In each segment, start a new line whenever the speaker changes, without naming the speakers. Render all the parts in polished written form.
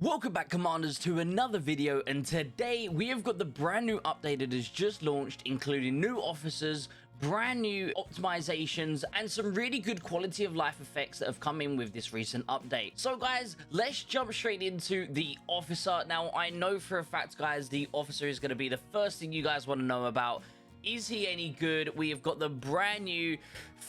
Welcome back, Commanders, to another video, and today we have got the brand new update that has just launched, including new officers, brand new optimizations, and some really good quality of life effects that have come in with this recent update. So guys, let's jump straight into the officer. Now, I know for a fact, guys, the officer is going to be the first thing you guys want to know about. Is he any good? We have got the brand new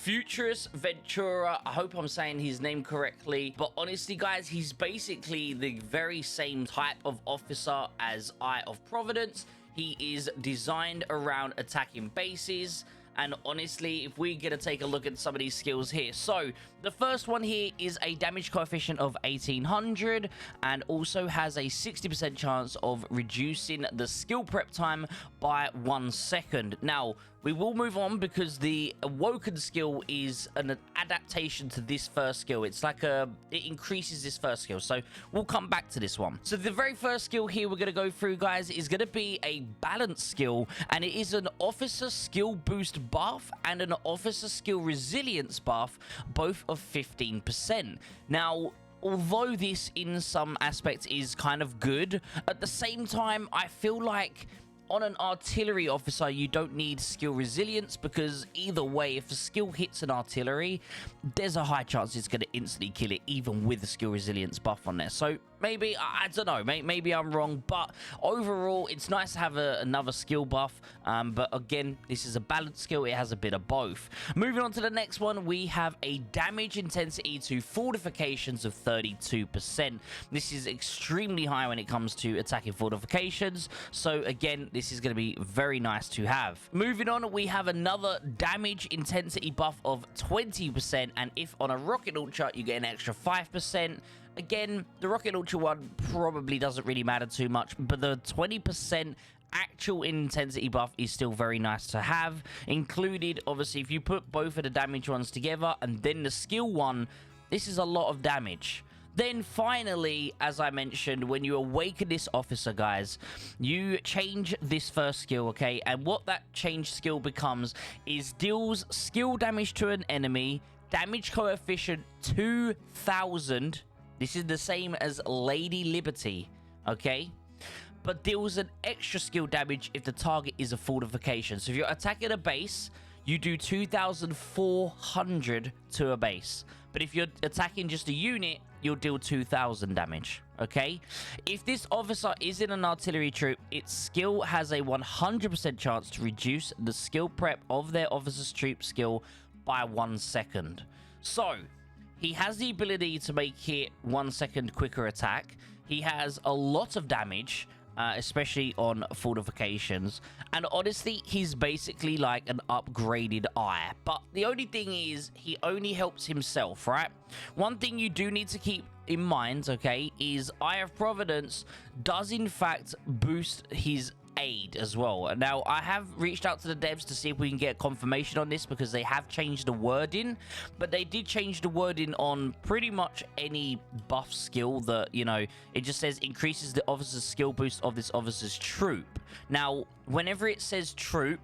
Futurus Venturer. I hope I'm saying his name correctly. But honestly, guys, he's basically the very same type of officer as Eye of Providence. He is designed around attacking bases. And honestly, if we get to take a look at some of these skills here. So, the first one here is a damage coefficient of 1800 and also has a 60% chance of reducing the skill prep time by 1 second. Now, we will move on because the Awoken skill is an adaptation to this first skill. It's like it increases this first skill. So, we'll come back to this one. So, the very first skill here we're going to go through, guys, is going to be a balance skill. And it is an officer skill boost buff and an officer skill resilience buff, both of 15%. Now, although this in some aspects is kind of good, at the same time, I feel like on an artillery officer, you don't need skill resilience because either way, if a skill hits an artillery, there's a high chance it's going to instantly kill it, even with the skill resilience buff on there. So maybe, I don't know, maybe I'm wrong, but overall, it's nice to have another skill buff. But again, this is a balanced skill. It has a bit of both. Moving on to the next one, we have a damage intensity to fortifications of 32%. This is extremely high when it comes to attacking fortifications. So again, this is going to be very nice to have. Moving on, we have another damage intensity buff of 20%. And if on a rocket launcher, you get an extra 5%. Again, the rocket launcher one probably doesn't really matter too much, but the 20% actual intensity buff is still very nice to have. Included, obviously, if you put both of the damage ones together and then the skill one, this is a lot of damage. Then finally, as I mentioned, when you awaken this officer, guys, you change this first skill, okay? And what that change skill becomes is deals skill damage to an enemy, damage coefficient 2000. This is the same as Lady Liberty, okay? But deals an extra skill damage if the target is a fortification. So if you're attacking a base, you do 2,400 to a base. But if you're attacking just a unit, you'll deal 2,000 damage, okay? If this officer is in an artillery troop, its skill has a 100% chance to reduce the skill prep of their officer's troop skill by 1 second. So, he has the ability to make it 1 second quicker attack. He has a lot of damage, especially on fortifications. And honestly, he's basically like an upgraded Eye. But the only thing is, he only helps himself, right? One thing you do need to keep in mind, okay, is Eye of Providence does in fact boost his aid as well. Now, I have reached out to the devs to see if we can get confirmation on this because they have changed the wording, but they did change the wording on pretty much any buff skill that, you know, it just says increases the officer's skill boost of this officer's troop. Now, whenever it says troop,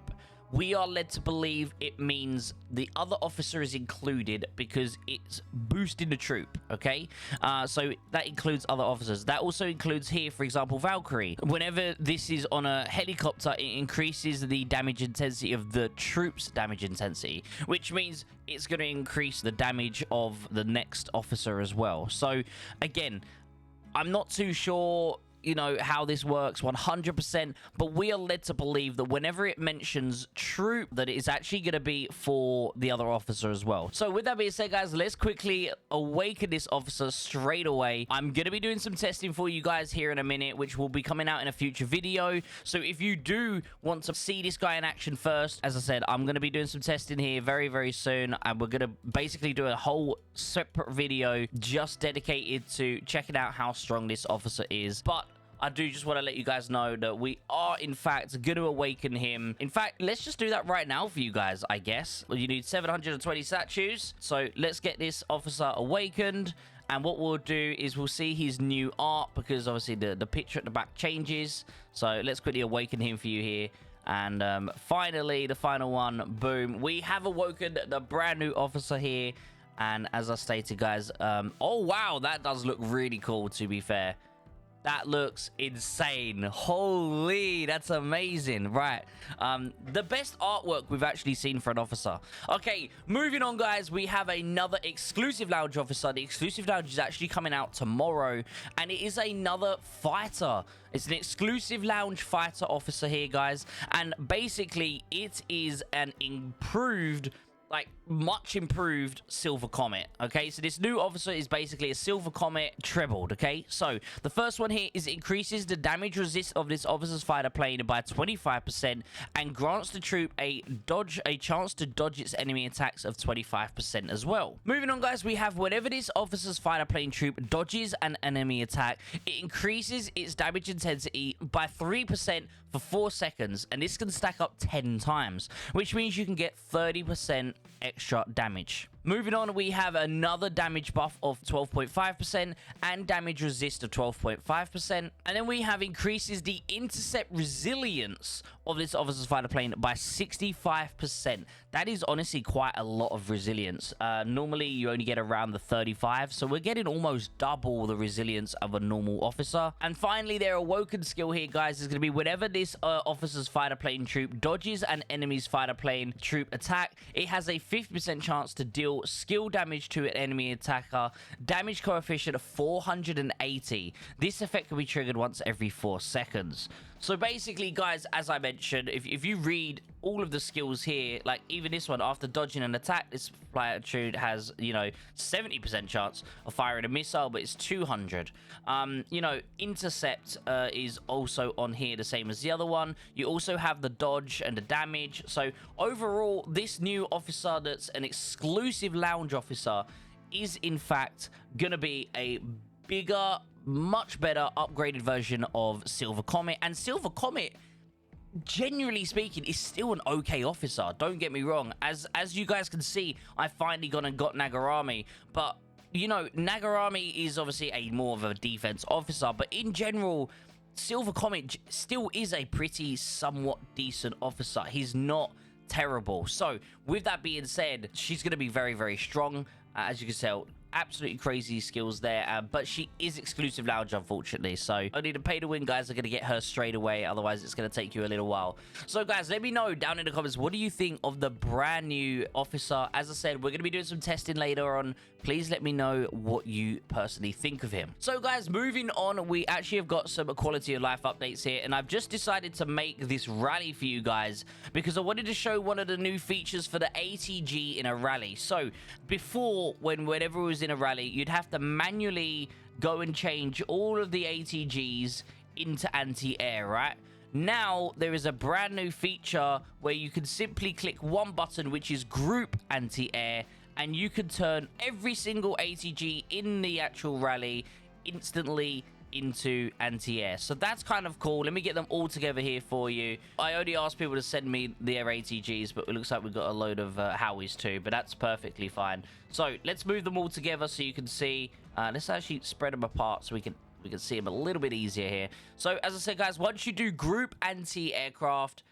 we are led to believe it means the other officer is included because it's boosting the troop, okay? So that includes other officers. That also includes here, for example, Valkyrie. Whenever this is on a helicopter, it increases the damage intensity of the troop's damage intensity, which means it's going to increase the damage of the next officer as well. So, again, I'm not too sure, you know, how this works 100%, but we are led to believe that whenever it mentions troop, that it is actually going to be for the other officer as well. So with that being said, guys, let's quickly awaken this officer straight away. I'm going to be doing some testing for you guys here in a minute, which will be coming out in a future video. So if you do want to see this guy in action first, as I said, I'm going to be doing some testing here very, very soon, and we're going to basically do a whole separate video just dedicated to checking out how strong this officer is. But I do just want to let you guys know that we are, in fact, going to awaken him. In fact, let's just do that right now for you guys, I guess. Well, you need 720 statues. So let's get this officer awakened. And what we'll do is we'll see his new art because obviously the picture at the back changes. So let's quickly awaken him for you here. And finally, the final one, boom. We have awoken the brand new officer here. And as I stated, guys, oh, wow, that does look really cool, to be fair. That looks insane. Holy, that's amazing. Right. The best artwork we've actually seen for an officer. Okay, moving on, guys. We have another exclusive lounge officer. The exclusive lounge is actually coming out tomorrow, and it is another fighter. It's an exclusive lounge fighter officer here, guys, and basically it is an improved, like much improved Silver Comet. Okay, so this new officer is basically a Silver Comet trebled. Okay, so the first one here is it increases the damage resist of this officer's fighter plane by 25% and grants the troop a chance to dodge its enemy attacks of 25% as well. Moving on, guys, we have whenever this officer's fighter plane troop dodges an enemy attack, it increases its damage intensity by 3% for 4 seconds, and this can stack up 10 times, which means you can get 30% extra damage. Moving on, we have another damage buff of 12.5% and damage resist of 12.5%. And then we have increases the intercept resilience of this officer's fighter plane by 65%. That is honestly quite a lot of resilience. Normally, you only get around the 35, so we're getting almost double the resilience of a normal officer. And finally, their awoken skill here, guys, is going to be whenever this officer's fighter plane troop dodges an enemy's fighter plane troop attack, it has a 50% chance to deal skill damage to an enemy attacker, damage coefficient of 480. This effect can be triggered once every 4 seconds. So basically, guys, as I mentioned, if you read all of the skills here, like even this one, after dodging an attack, this platitude has, 70% chance of firing a missile, but it's 200. Intercept is also on here, the same as the other one. You also have the dodge and the damage. So overall, this new officer that's an exclusive lounge officer is in fact gonna be a bigger, much better upgraded version of Silver Comet. And Silver Comet, generally speaking, is still an okay officer. Don't get me wrong. As you guys can see, I finally gone and got Nagarami, but Nagarami is obviously a more of a defense officer, but in general, Silver Comet still is a pretty somewhat decent officer. He's not terrible. So with that being said, she's going to be very, very strong. As you can tell, absolutely crazy skills there, but she is exclusive lounge, unfortunately, so only the pay to win guys are going to get her straight away. Otherwise, it's going to take you a little while. So guys, let me know down in the comments, what do you think of the brand new officer? As I said, we're going to be doing some testing later on. Please let me know what you personally think of him. So guys, moving on, we actually have got some quality of life updates here, and I've just decided to make this rally for you guys because I wanted to show one of the new features for the ATG in a rally. So before, whenever it was in a rally, you'd have to manually go and change all of the ATGs into anti-air, right? Now, there is a brand new feature where you can simply click one button, which is group anti-air, and you can turn every single ATG in the actual rally instantly into anti-air. So that's kind of cool. Let me get them all together here for you. I only asked people to send me their ATGs, but it looks like we've got a load of Howies too, but that's perfectly fine. So let's move them all together so you can see. Let's actually spread them apart so we can see them a little bit easier here. So as I said, guys, once you do group anti-aircraft,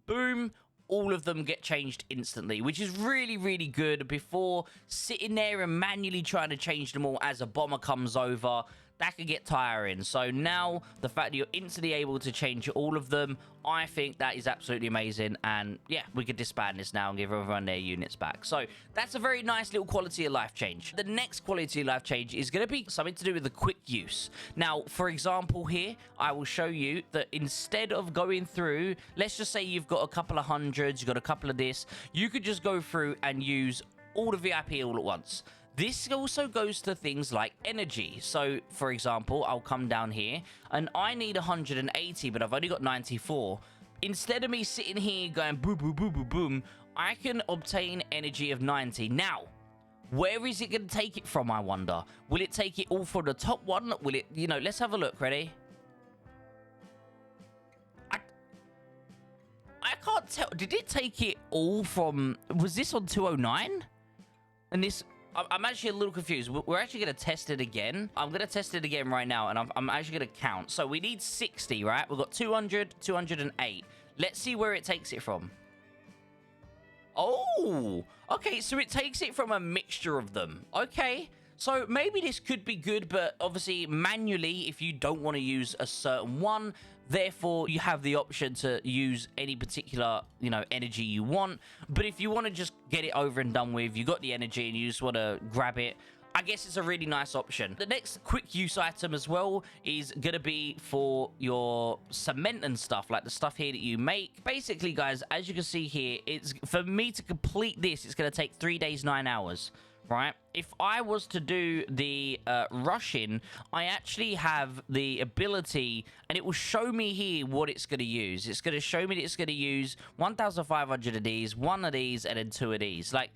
boom, all of them get changed instantly, which is really, really good. Before sitting there and manually trying to change them all as a bomber comes over, that could get tiring. So now the fact that you're instantly able to change all of them, I think that is absolutely amazing. And yeah, we could disband this now and give everyone their units back. So that's a very nice little quality of life change. The next quality of life change is going to be something to do with the quick use. Now, for example, here I will show you that instead of going through, let's just say you've got a couple of hundreds, you've got a couple of this, you could just go through and use all the VIP all at once. This also goes to things like energy. So, for example, I'll come down here and I need 180, but I've only got 94. Instead of me sitting here going boom, boom, boom, boom, boom, I can obtain energy of 90. Now, where is it going to take it from, I wonder? Will it take it all from the top one? Will it, let's have a look. Ready? I can't tell. Did it take it all from... Was this on 209? And this... I'm actually a little confused. We're actually going to test it again. I'm going to test it again right now, and I'm actually going to count. So we need 60, right? We've got 200, 208. Let's see where it takes it from. Oh, okay. So it takes it from a mixture of them. Okay. So maybe this could be good, but obviously manually, if you don't want to use a certain one, therefore you have the option to use any particular, you know, energy you want. But if you want to just get it over and done with, you got the energy and you just want to grab it, I guess it's a really nice option. The next quick use item as well is gonna be for your cement and stuff, like the stuff here that you make. Basically, guys, as you can see here, it's for me to complete this, it's gonna take 3 days, 9 hours, right? If I was to do the rushing, I actually have the ability, and it will show me here what it's going to use. It's going to show me that it's going to use 1,500 of these, 1 of these, and then 2 of these. Like,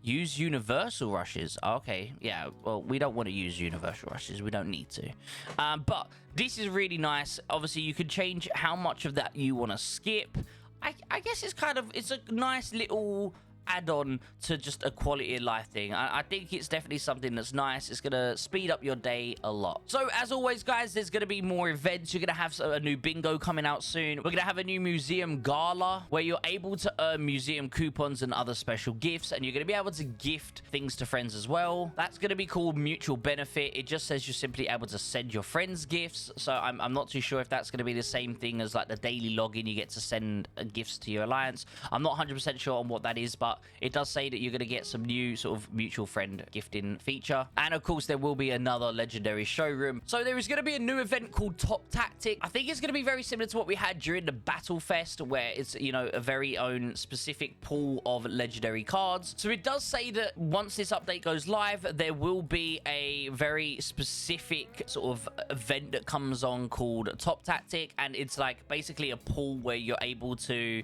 use universal rushes. Okay, yeah, well, we don't want to use universal rushes. We don't need to. But this is really nice. Obviously, you can change how much of that you want to skip. I guess it's a nice little add-on to just a quality of life thing. I think it's definitely something that's nice. It's gonna speed up your day a lot. So as always, guys, there's gonna be more events. You're gonna have a new bingo coming out soon. We're gonna have a new museum gala where you're able to earn museum coupons and other special gifts, and you're gonna be able to gift things to friends as well. That's gonna be called mutual benefit. It just says you're simply able to send your friends gifts, so I'm not too sure if that's gonna be the same thing as like the daily login. You get to send gifts to your alliance. I'm not 100% sure on what that is, but it does say that you're going to get some new sort of mutual friend gifting feature. And of course, there will be another legendary showroom. So there is going to be a new event called Top Tactic. I think it's going to be very similar to what we had during the Battle Fest, where it's, you know, a very own specific pool of legendary cards. So it does say that once this update goes live, there will be a very specific sort of event that comes on called Top Tactic. And it's like basically a pool where you're able to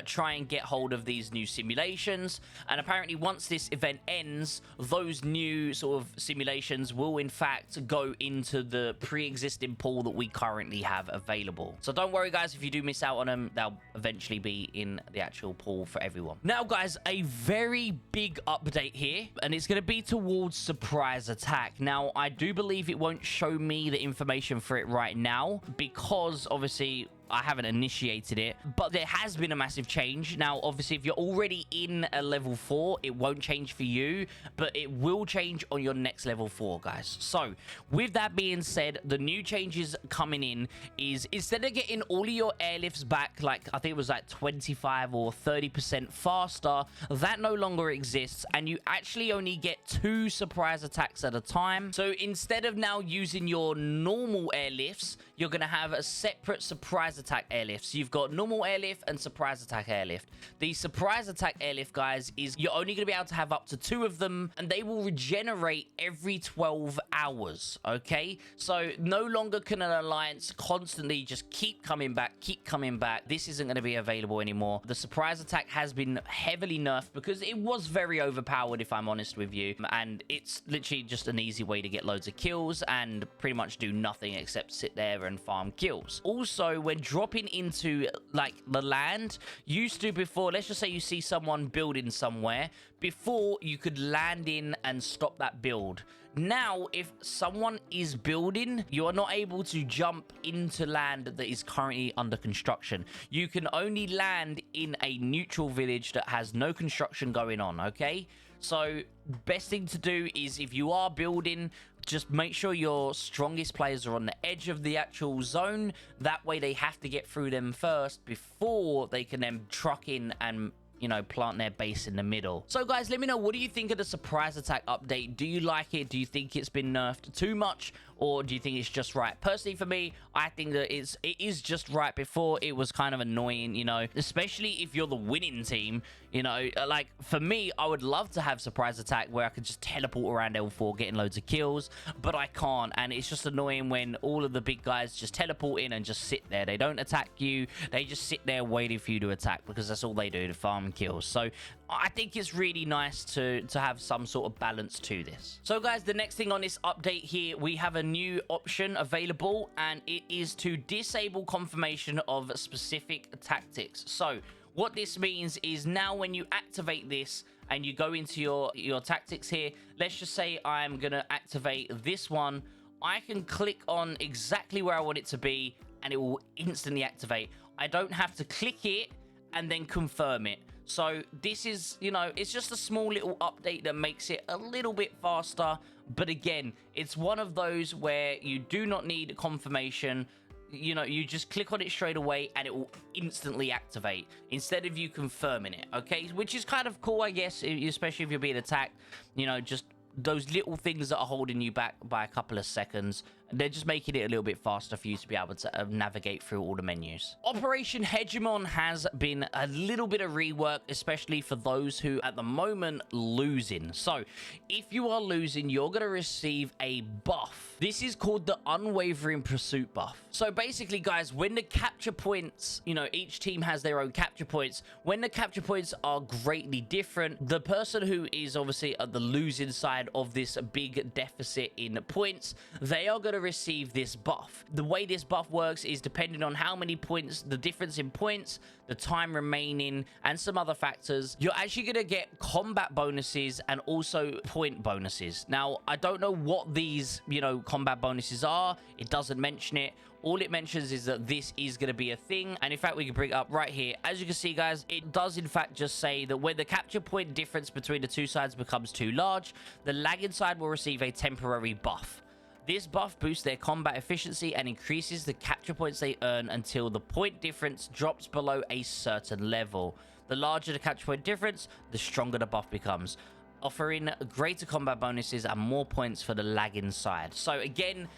try and get hold of these new simulations. And apparently once this event ends, those new sort of simulations will in fact go into the pre-existing pool that we currently have available. So don't worry, guys, if you do miss out on them, they'll eventually be in the actual pool for everyone. Now, guys, a very big update here, and it's going to be towards surprise attack. Now, I do believe it won't show me the information for it right now because obviously I haven't initiated it, but there has been a massive change. Now, obviously, if you're already in a level 4, it won't change for you, but it will change on your next level 4, guys. So, with that being said, the new changes coming in is instead of getting all of your airlifts back, like I think it was like 25 or 30% faster, that no longer exists, and you actually only get 2 surprise attacks at a time. So, instead of now using your normal airlifts, you're going to have a separate surprise attack airlift. So you've got normal airlift and surprise attack airlift. The surprise attack airlift, guys, is you're only going to be able to have up to 2 of them, and they will regenerate every 12 hours, okay? So no longer can an alliance constantly just keep coming back, keep coming back. This isn't going to be available anymore. The surprise attack has been heavily nerfed because it was very overpowered, if I'm honest with you, and it's literally just an easy way to get loads of kills and pretty much do nothing except sit there and farm kills. Also, when dropping into like the land, used to before, let's just say you see someone building somewhere, before you could land in and stop that build. Now, if someone is building, you are not able to jump into land that is currently under construction. You can only land in a neutral village that has no construction going on, okay? So, best thing to do is if you are building, just make sure your strongest players are on the edge of the actual zone. That way they have to get through them first before they can then truck in and, you know, plant their base in the middle. So guys, let me know, what do you think of the surprise attack update? Do you like it? Do you think it's been nerfed too much, or do you think it's just right? Personally, for me, I think that it is just right. Before, it was kind of annoying, you know, especially if you're the winning team. You know, like for me, I would love to have surprise attack where I could just teleport around L4 getting loads of kills, but I can't, and it's just annoying when all of the big guys just teleport in and just sit there. They don't attack you, they just sit there waiting for you to attack because that's all they do, to farm kills. So I think it's really nice to have some sort of balance to this. So guys, the next thing on this update here, we have a new option available, and it is to disable confirmation of specific tactics. So what this means is now when you activate this and you go into your tactics here, let's just say I'm going to activate this one. I can click on exactly where I want it to be and it will instantly activate. I don't have to click it and then confirm it. So this is, you know, it's just a small little update that makes it a little bit faster. But again, it's one of those where you do not need confirmation. You know, you just click on it straight away and it will instantly activate instead of you confirming it, okay? Which is kind of cool, I guess, especially if you're being attacked. You know, just those little things that are holding you back by a couple of seconds, they're just making it a little bit faster for you to be able to navigate through all the menus. Operation Hegemon has been a little bit of rework, especially for those who at the moment losing. So if you are losing, you're going to receive a buff. This is called the Unwavering Pursuit buff. So basically, guys, when the capture points, you know, each team has their own capture points. When the capture points are greatly different, the person who is obviously at the losing side of this big deficit in points, they are going to receive this buff. The way this buff works is depending on how many points, the difference in points, the time remaining, and some other factors, you're actually going to get combat bonuses and also point bonuses. Now, I don't know what these, you know, combat bonuses are. It doesn't mention it. All it mentions is that this is going to be a thing. And in fact, we can bring it up right here. As you can see, guys, it does in fact just say that when the capture point difference between the two sides becomes too large, the lagging side will receive a temporary buff. This buff boosts their combat efficiency and increases the capture points they earn until the point difference drops below a certain level. The larger the capture point difference, the stronger the buff becomes, offering greater combat bonuses and more points for the lagging side. So again,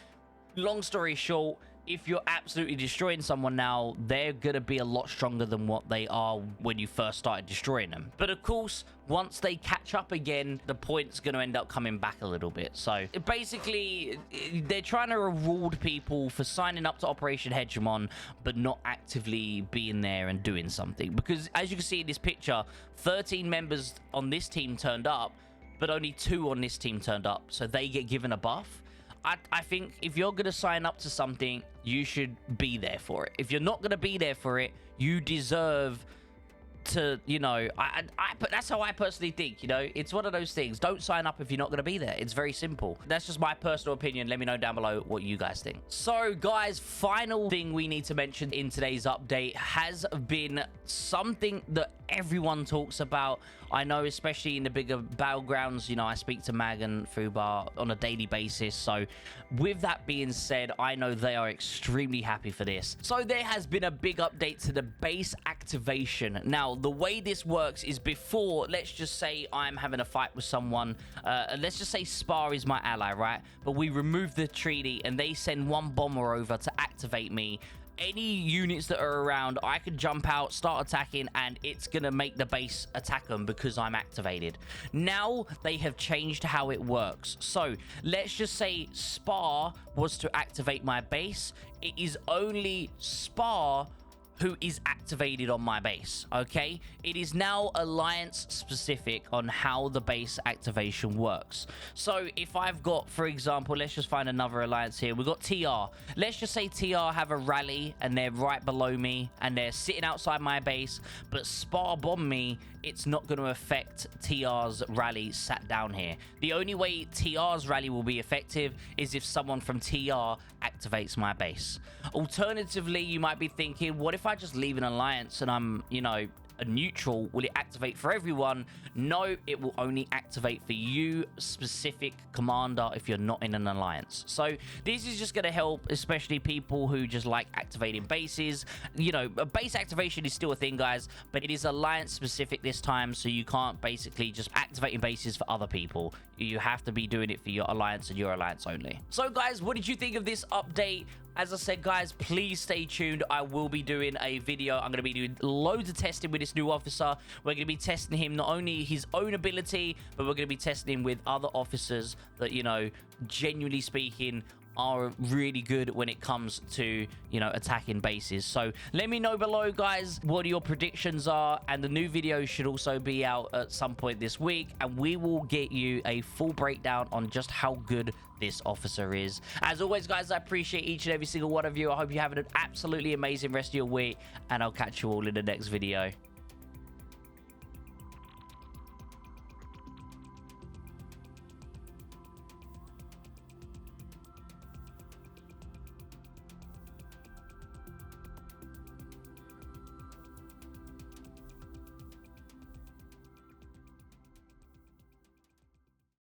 long story short, if you're absolutely destroying someone now, they're going to be a lot stronger than what they are when you first started destroying them. But of course, once they catch up again, the point's going to end up coming back a little bit. So basically, they're trying to reward people for signing up to Operation Hegemon, but not actively being there and doing something. Because as you can see in this picture, 13 members on this team turned up, but only 2 on this team turned up. So they get given a buff. I think if you're going to sign up to something, you should be there for it. If you're not going to be there for it, you deserve to, you know, but that's how I personally think, you know. It's one of those things. Don't sign up if you're not going to be there. It's very simple. That's just my personal opinion. Let me know down below what you guys think. So, guys, final thing we need to mention in today's update has been something that everyone talks about. I know, especially in the bigger battlegrounds, you know, I speak to Mag and Fubar on a daily basis. So with that being said, I know they are extremely happy for this. So there has been a big update to the base activation. Now, the way this works is before, let's just say I'm having a fight with someone. Let's just say Spar is my ally, right? But we remove the treaty and they send one bomber over to activate me. Any units that are around, I could jump out, start attacking, and it's going to make the base attack them because I'm activated. Now, they have changed how it works. So, let's just say Spar was to activate my base. It is only Spar who is activated on my base, okay? It is now alliance specific on how the base activation works. So if I've got, for example, let's just find another alliance here. We've got TR. Let's just say TR have a rally and they're right below me and they're sitting outside my base, but Spar bomb me, it's not going to affect TR's rally sat down here. The only way TR's rally will be effective is if someone from TR activates my base. Alternatively, you might be thinking, what if I just leave an alliance and I'm, you know, a neutral? Will it activate for everyone? No, it will only activate for you, specific commander, if you're not in an alliance. So this is just going to help, especially people who just like activating bases. You know, a base activation is still a thing, guys, but it is alliance specific this time, so you can't basically just activating bases for other people. You have to be doing it for your alliance and your alliance only. So guys, what did you think of this update? As I said, guys, please stay tuned. I will be doing a video. I'm going to be doing loads of testing with this new officer. We're going to be testing him, not only his own ability, but we're going to be testing him with other officers that, you know, genuinely speaking, are really good when it comes to, you know, attacking bases. So let me know below, guys, what your predictions are, and the new video should also be out at some point this week, and we will get you a full breakdown on just how good this officer is. As always, guys, I appreciate each and every single one of you. I hope you're having an absolutely amazing rest of your week, and I'll catch you all in the next video.